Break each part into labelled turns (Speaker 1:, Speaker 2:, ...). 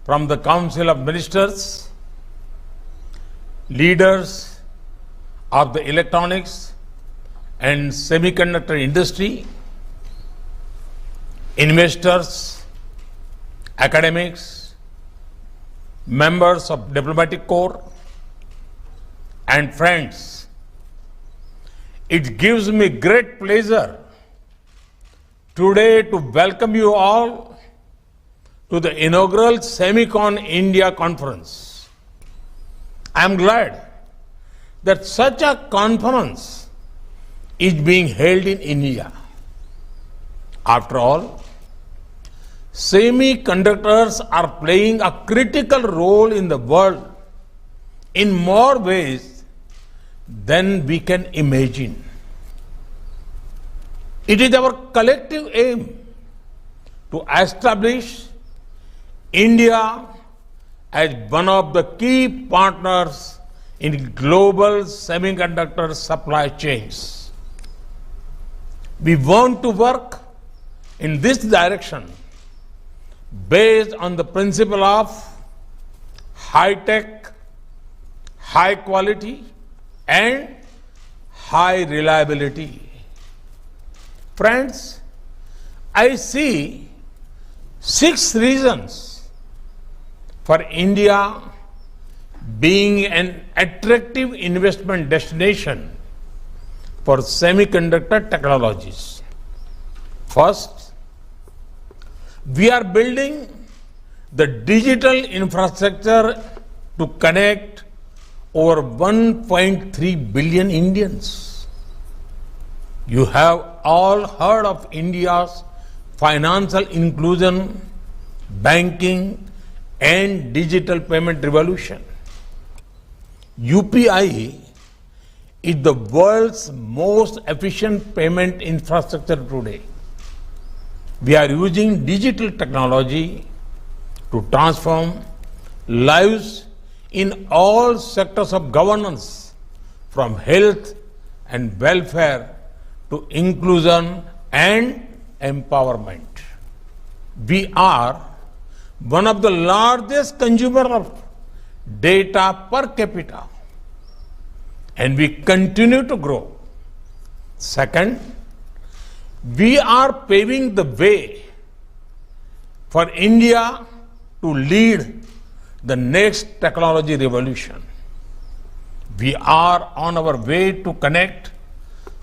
Speaker 1: from the Council of Ministers, leaders of the electronics and semiconductor industry, investors, academics, members of diplomatic corps, and friends. It gives me great pleasure today to welcome you all to the inaugural Semicon India conference. I am glad that such a conference is being held in India. After all, semiconductors are playing a critical role in the world in more ways than we can imagine. It is our collective aim to establish India as one of the key partners in global semiconductor supply chains. We want to work in this direction based on the principle of high tech, high quality, and high reliability. Friends, I see 6 reasons for India being an attractive investment destination for semiconductor technologies. First, we are building the digital infrastructure to connect over 1.3 billion Indians. You have all heard of India's financial inclusion, banking, and digital payment revolution. UPI is the world's most efficient payment infrastructure today. We are using digital technology to transform lives in all sectors of governance, from health and welfare to inclusion and empowerment. We are one of the largest consumers of data per capita, and we continue to grow. Second, we are paving the way for India to lead the next technology revolution. We are on our way to connect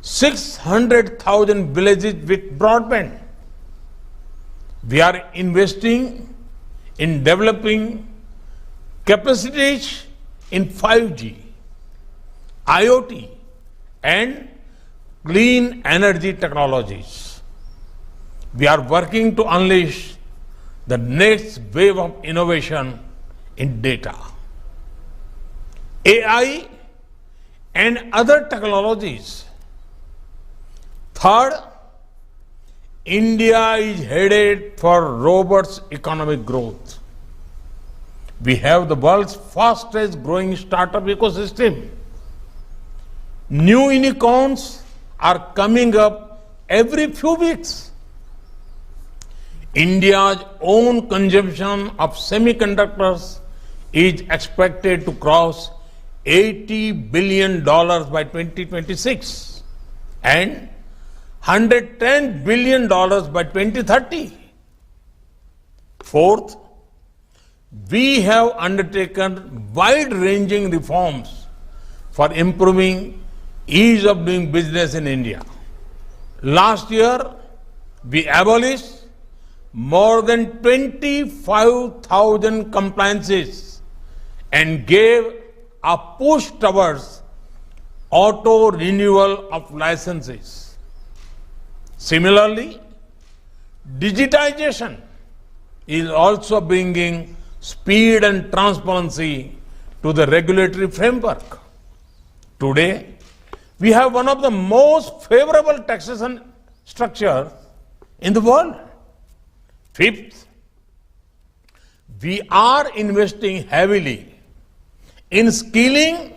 Speaker 1: 600,000 villages with broadband. We are investing in developing capacities in 5G, IoT, and clean energy technologies. We are working to unleash the next wave of innovation in data, AI, and other technologies. Third, India is headed for robust economic growth. We have the world's fastest growing startup ecosystem. New unicorns are coming up every few weeks. India's own consumption of semiconductors is expected to cross $80 billion by 2026 and $110 billion by 2030. Fourth, we have undertaken wide-ranging reforms for improving ease of doing business in India. Last year, we abolished more than 25,000 compliances and gave a push towards auto renewal of licenses. Similarly, digitization is also bringing speed and transparency to the regulatory framework. Today, we have one of the most favorable taxation structures in the world. Fifth, we are investing heavily in skilling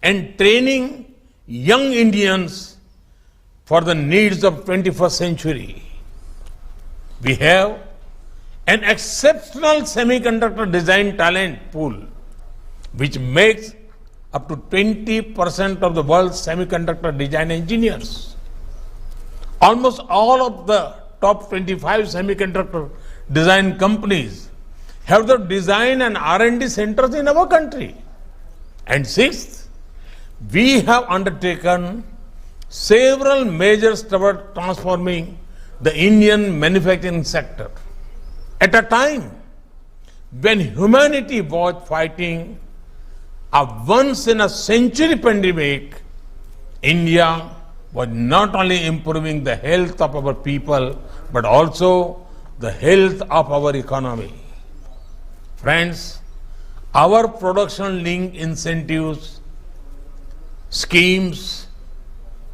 Speaker 1: and training young Indians for the needs of 21st century. We have an exceptional semiconductor design talent pool, which makes up to 20% of the world's semiconductor design engineers. Almost all of the top 25 semiconductor design companies have the design and R&D centers in our country. And sixth, we have undertaken several measures toward transforming the Indian manufacturing sector. At a time when humanity was fighting a once-in-a-century pandemic, India was not only improving the health of our people, but also the health of our economy. Friends, our production-linked incentives schemes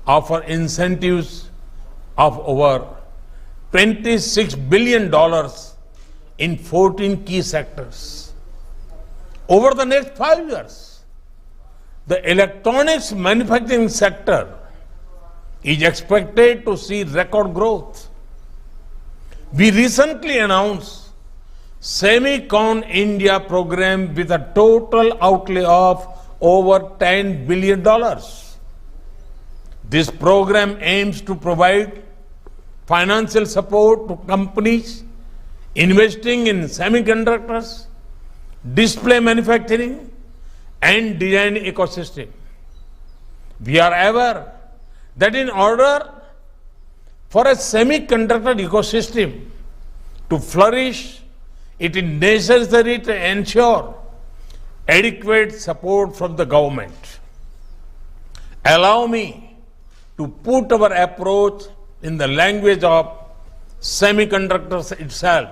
Speaker 1: offer incentives of over $26 billion in 14 key sectors. Over the next 5 years, the electronics manufacturing sector is expected to see record growth. We recently announced Semicon India program with a total outlay of over $10 billion. This program aims to provide financial support to companies investing in semiconductors, display manufacturing, and design ecosystem. We are aware that in order for a semiconductor ecosystem to flourish, it is necessary to ensure adequate support from the government. Allow me to put our approach in the language of semiconductors itself.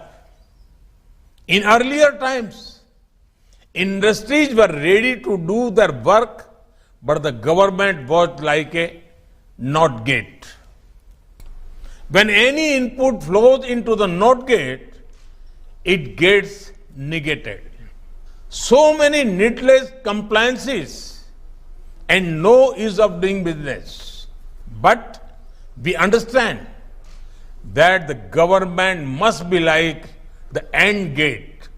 Speaker 1: In earlier times, industries were ready to do their work, but the government was like a NOT gate. When any input flows into the NOT gate, it gets negated. So many needless compliances and no ease of doing business. But we understand that the government must be like the end gate.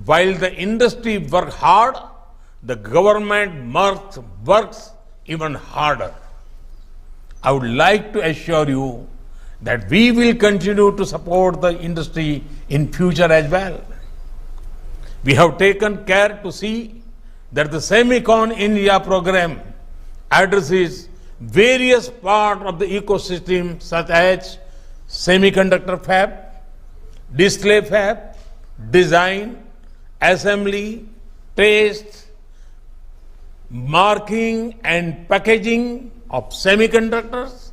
Speaker 1: While the industry works hard, the government works even harder. I would like to assure you that we will continue to support the industry in future as well. We have taken care to see that the Semicon India program addresses various parts of the ecosystem such as semiconductor fab, display fab, design, assembly, test, marking and packaging of semiconductors.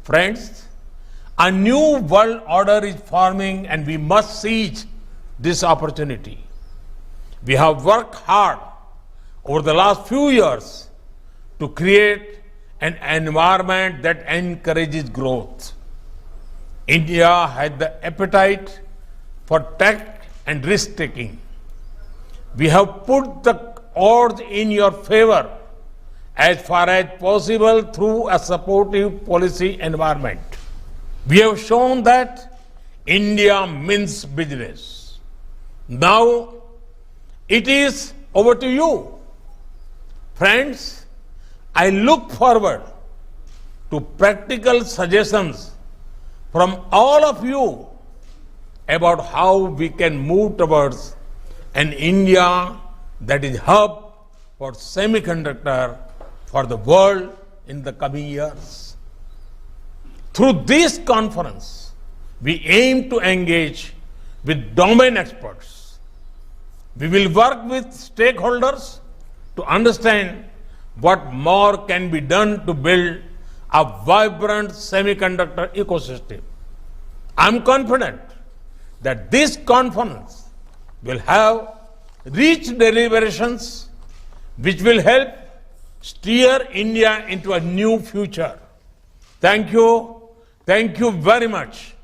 Speaker 1: Friends, a new world order is forming and we must seize this opportunity. We have worked hard over the last few years to create an environment that encourages growth. India has the appetite for tech and risk-taking. We have put the odds in your favor as far as possible through a supportive policy environment. We have shown that India means business. Now, it is over to you. Friends, I look forward to practical suggestions from all of you about how we can move towards an India that is hub for semiconductor for the world in the coming years. Through this conference, we aim to engage with domain experts. We will work with stakeholders to understand what more can be done to build a vibrant semiconductor ecosystem. I'm confident that this conference will have rich deliberations which will help steer India into a new future. Thank you very much.